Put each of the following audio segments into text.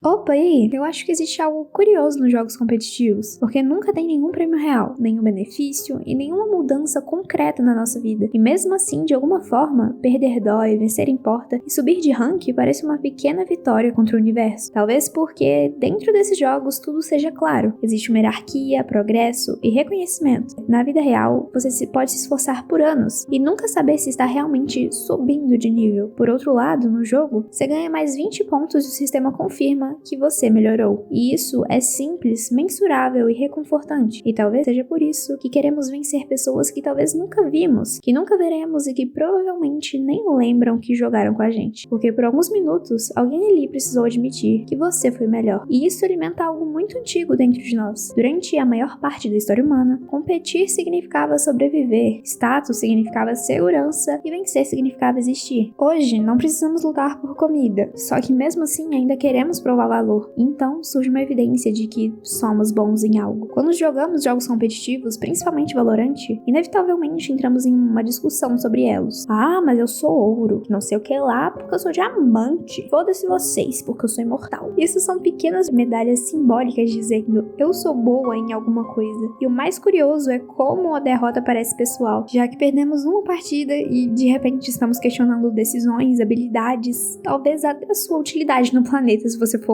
Opa, e aí? Eu acho que existe algo curioso nos jogos competitivos, porque nunca tem nenhum prêmio real, nenhum benefício e nenhuma mudança concreta na nossa vida. E mesmo assim, de alguma forma, perder dói, vencer importa e subir de rank parece uma pequena vitória contra o universo. Talvez porque dentro desses jogos tudo seja claro. Existe uma hierarquia, progresso e reconhecimento. Na vida real, você pode se esforçar por anos e nunca saber se está realmente subindo de nível. Por outro lado, no jogo, você ganha mais 20 pontos e o sistema confirma que você melhorou. E isso é simples, mensurável e reconfortante. E talvez seja por isso que queremos vencer pessoas que talvez nunca vimos, que nunca veremos e que provavelmente nem lembram que jogaram com a gente. Porque por alguns minutos, alguém ali precisou admitir que você foi melhor. E isso alimenta algo muito antigo dentro de nós. Durante a maior parte da história humana, competir significava sobreviver, status significava segurança e vencer significava existir. Hoje, não precisamos lutar por comida, só que mesmo assim ainda queremos provar valor. Então surge uma evidência de que somos bons em algo. Quando jogamos jogos competitivos, principalmente Valorant, inevitavelmente entramos em uma discussão sobre elos. Ah, mas eu sou ouro, não sei o que lá, porque eu sou diamante. Foda-se vocês, porque eu sou imortal. Isso são pequenas medalhas simbólicas dizendo eu sou boa em alguma coisa. E o mais curioso é como a derrota parece pessoal, já que perdemos uma partida e de repente estamos questionando decisões, habilidades, talvez até a sua utilidade no planeta se você for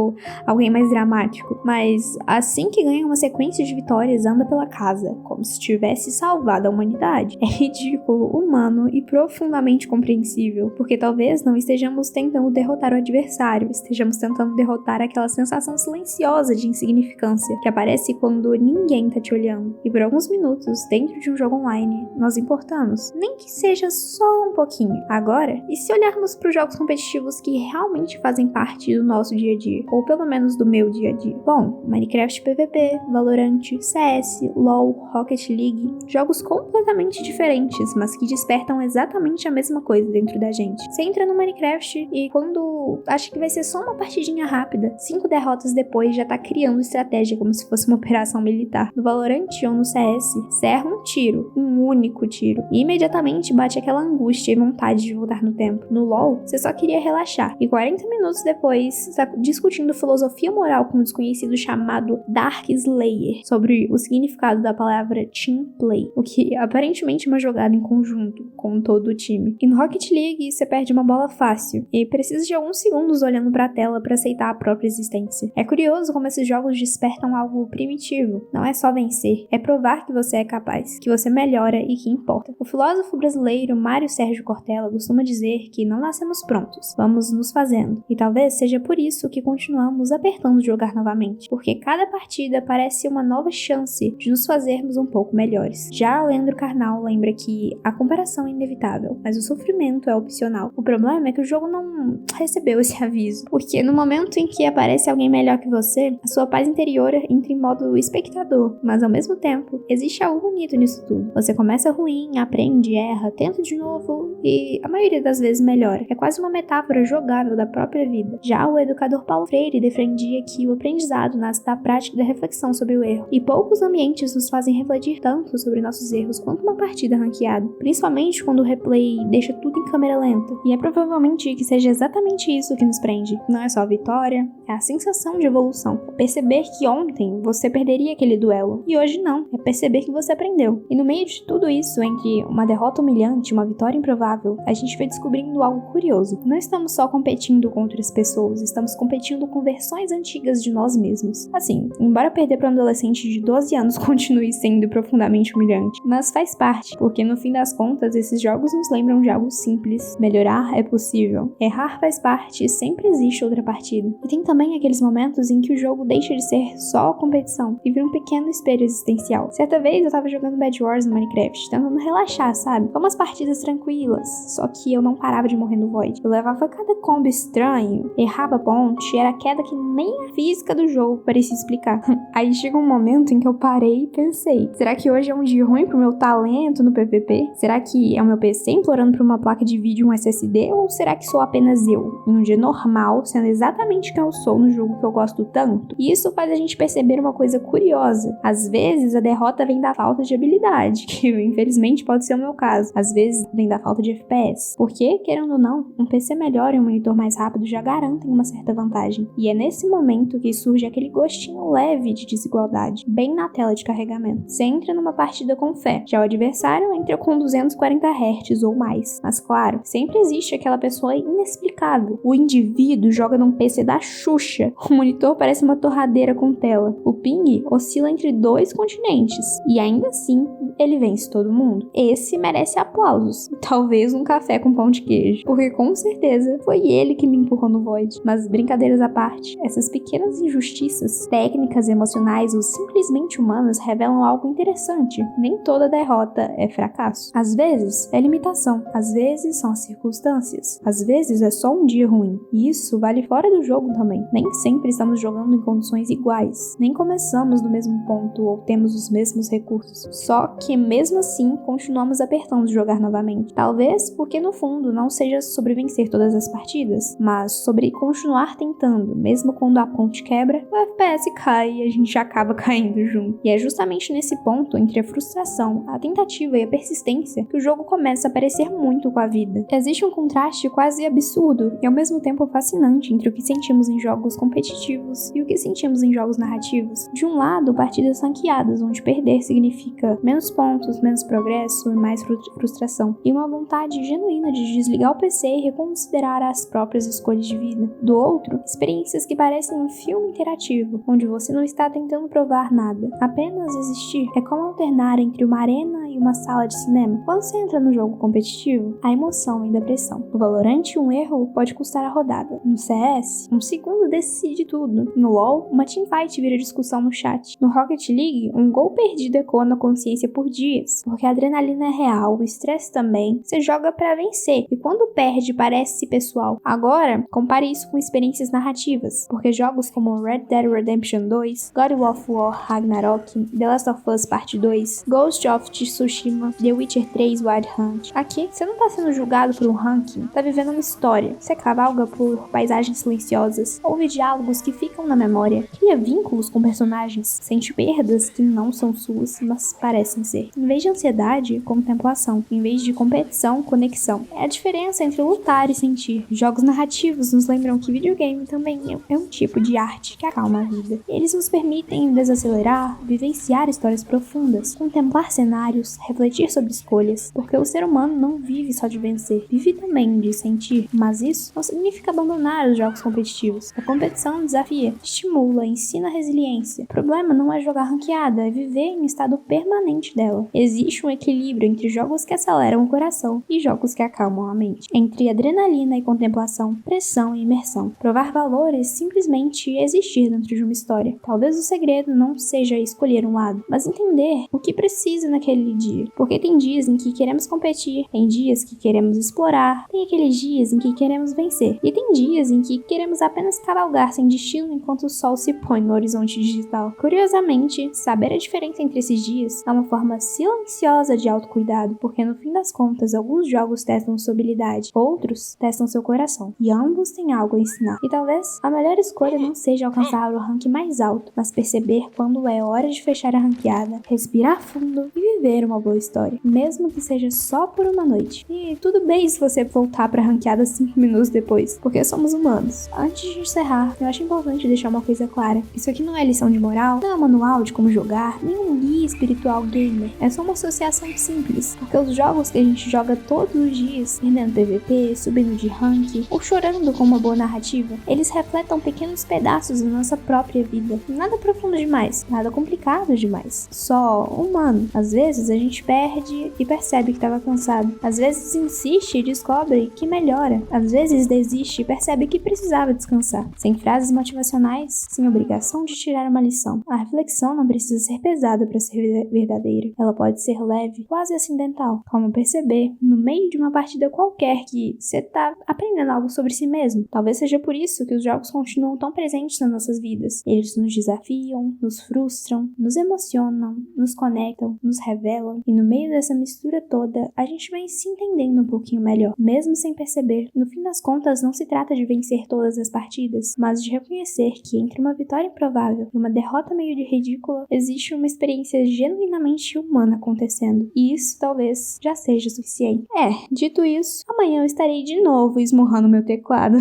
alguém mais dramático, mas assim que ganha uma sequência de vitórias, anda pela casa, como se tivesse salvado a humanidade. É ridículo, humano e profundamente compreensível, porque talvez não estejamos tentando derrotar o adversário, estejamos tentando derrotar aquela sensação silenciosa de insignificância que aparece quando ninguém tá te olhando. E por alguns minutos, dentro de um jogo online, nós importamos, nem que seja só um pouquinho. Agora, e se olharmos para os jogos competitivos que realmente fazem parte do nosso dia a dia? Ou pelo menos do meu dia a dia. Bom, Minecraft PVP, Valorant, CS, LoL, Rocket League, jogos completamente diferentes, mas que despertam exatamente a mesma coisa dentro da gente. Você entra no Minecraft e quando acha que vai ser só uma partidinha rápida, 5 derrotas depois já tá criando estratégia como se fosse uma operação militar. No Valorant ou no CS, você erra um tiro, um único tiro, e imediatamente bate aquela angústia e vontade de voltar no tempo. No LoL, você só queria relaxar, e 40 minutos depois, tá discutindo filosofia moral com um desconhecido chamado Dark Slayer sobre o significado da palavra team play, o que aparentemente é uma jogada em conjunto com todo o time. E no Rocket League você perde uma bola fácil e precisa de alguns segundos olhando pra tela para aceitar a própria existência. É curioso como esses jogos despertam algo primitivo. Não é só vencer, é provar que você é capaz, que você melhora e que importa. O filósofo brasileiro Mário Sérgio Cortella costuma dizer que não nascemos prontos, vamos nos fazendo. E talvez seja por isso que continuamos apertando jogar novamente, porque cada partida parece uma nova chance de nos fazermos um pouco melhores. Já Leandro Carnal lembra que a comparação é inevitável, mas o sofrimento é opcional. O problema é que o jogo não recebeu esse aviso, porque no momento em que aparece alguém melhor que você, a sua paz interior entra em modo espectador, mas ao mesmo tempo, existe algo bonito nisso tudo. Você começa ruim, aprende, erra, tenta de novo e a maioria das vezes melhora. É quase uma metáfora jogável da própria vida. Já o educador Paulo Freire defendia que o aprendizado nasce da prática e da reflexão sobre o erro, e poucos ambientes nos fazem refletir tanto sobre nossos erros quanto uma partida ranqueada, principalmente quando o replay deixa tudo em câmera lenta. E é provavelmente que seja exatamente isso que nos prende. Não é só a vitória, é a sensação de evolução. É perceber que ontem você perderia aquele duelo, e hoje não. É perceber que você aprendeu. E no meio de tudo isso, entre uma derrota humilhante e uma vitória improvável, a gente vai descobrindo algo curioso. Não estamos só competindo com outras pessoas, estamos competindo com versões antigas de nós mesmos. Assim, embora perder para um adolescente de 12 anos continue sendo profundamente humilhante, mas faz parte, porque no fim das contas, esses jogos nos lembram de algo simples. Melhorar é possível. Errar faz parte e sempre existe outra partida. E tem também aqueles momentos em que o jogo deixa de ser só competição e vira um pequeno espelho existencial. Certa vez eu tava jogando Bed Wars no Minecraft, tentando relaxar, sabe? Foi umas partidas tranquilas, só que eu não parava de morrer no Void. Eu levava cada combo estranho, errava ponte, era queda que nem a física do jogo parecia explicar. Aí chega um momento em que eu parei e pensei, será que hoje é um dia ruim pro meu talento no PVP? Será que é o meu PC implorando por uma placa de vídeo, um SSD? Ou será que sou apenas eu, em um dia normal, sendo exatamente quem eu sou no jogo que eu gosto tanto? E isso faz a gente perceber uma coisa curiosa. Às vezes a derrota vem da falta de habilidade, que infelizmente pode ser o meu caso. Às vezes vem da falta de FPS. Porque, querendo ou não, um PC melhor e um monitor mais rápido já garantem uma certa vantagem. vantagem. E é nesse momento que surge aquele gostinho leve de desigualdade, bem na tela de carregamento. Você entra numa partida com fé, já o adversário entra com 240 Hz ou mais. Mas claro, sempre existe aquela pessoa inexplicável. O indivíduo joga num PC da Xuxa, o monitor parece uma torradeira com tela, o ping oscila entre 2 continentes, e ainda assim, ele vence todo mundo. Esse merece aplausos, e talvez um café com pão de queijo, porque com certeza foi ele que me empurrou no Void. Mas brincadeiras à parte, essas pequenas injustiças, técnicas, emocionais ou simplesmente humanas revelam algo interessante. Nem toda derrota é fracasso. Às vezes é limitação, às vezes são as circunstâncias, às vezes é só um dia ruim. E isso vale fora do jogo também. Nem sempre estamos jogando em condições iguais, nem começamos no mesmo ponto ou temos os mesmos recursos. Só que mesmo assim continuamos apertando jogar novamente. Talvez porque no fundo não seja sobre vencer todas as partidas, mas sobre continuar tentando, mesmo quando a ponte quebra, o FPS cai e a gente acaba caindo junto. E é justamente nesse ponto, entre a frustração, a tentativa e a persistência, que o jogo começa a parecer muito com a vida. Existe um contraste quase absurdo e ao mesmo tempo fascinante entre o que sentimos em jogos competitivos e o que sentimos em jogos narrativos. De um lado, partidas ranqueadas, onde perder significa menos pontos, menos progresso e mais frustração, e uma vontade genuína de desligar o PC e reconsiderar as próprias escolhas de vida. Do outro, experiências que parecem um filme interativo, onde você não está tentando provar nada, apenas existir. É como alternar entre uma arena e uma sala de cinema. Quando você entra no jogo competitivo, a emoção vem da pressão. No Valorant, um erro pode custar a rodada. No CS, um segundo decide tudo. No LoL, uma teamfight vira discussão no chat. No Rocket League, um gol perdido ecoa na consciência por dias, porque a adrenalina é real, o estresse também. Você joga pra vencer, e quando perde parece pessoal. Agora, compare isso com experiências narrativas, porque jogos como Red Dead Redemption 2, God of War Ragnarok, The Last of Us Part 2, Ghost of Tsushima, The Witcher 3 Wild Hunt. Aqui, você não tá sendo julgado por um ranking, tá vivendo uma história. Você cavalga por paisagens silenciosas, ouve diálogos que ficam na memória, cria vínculos com personagens, sente perdas que não são suas, mas parecem ser. Em vez de ansiedade, contemplação. Em vez de competição, conexão. É a diferença entre lutar e sentir. Jogos narrativos nos lembram que videogame também é um tipo de arte que acalma a vida. Eles nos permitem desacelerar, vivenciar histórias profundas, contemplar cenários, refletir sobre escolhas, porque o ser humano não vive só de vencer, vive também de sentir. Mas isso não significa abandonar os jogos competitivos. A competição desafia, estimula, ensina resiliência. O problema não é jogar ranqueada, é viver em estado permanente dela. Existe um equilíbrio entre jogos que aceleram o coração e jogos que acalmam a mente. Entre adrenalina e contemplação, pressão e imersão. Provar valores simplesmente existir dentro de uma história. Talvez o segredo não seja escolher um lado, mas entender o que precisa naquele dia. Porque tem dias em que queremos competir, tem dias que queremos explorar, tem aqueles dias em que queremos vencer, e tem dias em que queremos apenas cavalgar sem destino enquanto o sol se põe no horizonte digital. Curiosamente, saber a diferença entre esses dias é uma forma silenciosa de autocuidado, porque no fim das contas, alguns jogos testam sua habilidade, outros testam seu coração, e ambos têm algo a ensinar. E talvez a melhor escolha não seja alcançar o rank mais alto, mas perceber quando é hora de fechar a ranqueada, respirar fundo e viver uma boa história, mesmo que seja só por uma noite. E tudo bem se você voltar pra ranqueada 5 minutos depois, porque somos humanos. Antes de encerrar, eu acho importante deixar uma coisa clara. Isso aqui não é lição de moral, não é manual de como jogar, nem um guia espiritual gamer. É só uma associação simples, porque os jogos que a gente joga todos os dias, perdendo PVP, subindo de rank, ou chorando com uma boa narrativa, eles refletem pequenos pedaços da nossa própria vida. Nada profundo demais, nada complicado demais, só humano. Às vezes a gente perde e percebe que estava cansado. Às vezes insiste e descobre que melhora. Às vezes desiste e percebe que precisava descansar. Sem frases motivacionais, sem obrigação de tirar uma lição. A reflexão não precisa ser pesada para ser verdadeira. Ela pode ser leve, quase acidental. Como perceber, no meio de uma partida qualquer, que você tá aprendendo algo sobre si mesmo. Talvez seja por isso que os jogos continuam tão presentes nas nossas vidas. Eles nos desafiam, nos frustram, nos emocionam, nos conectam, nos revelam. E no meio dessa mistura toda, a gente vai se entendendo um pouquinho melhor, mesmo sem perceber. No fim das contas, não se trata de vencer todas as partidas, mas de reconhecer que entre uma vitória improvável e uma derrota meio de ridícula, existe uma experiência genuinamente humana acontecendo. E isso talvez já seja suficiente. Dito isso, amanhã eu estarei de novo esmurrando meu teclado.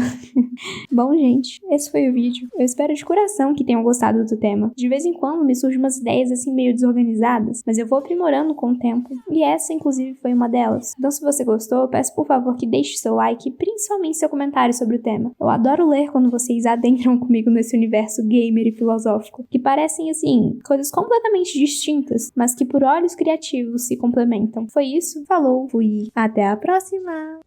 Bom, gente. gente, esse foi o vídeo. Eu espero de coração que tenham gostado do tema. De vez em quando me surgem umas ideias assim meio desorganizadas, mas eu vou aprimorando com o tempo. E essa, inclusive, foi uma delas. Então, se você gostou, eu peço por favor que deixe seu like e principalmente seu comentário sobre o tema. Eu adoro ler quando vocês adentram comigo nesse universo gamer e filosófico, que parecem, assim, coisas completamente distintas, mas que por olhos criativos se complementam. Foi isso, falou, fui, até a próxima!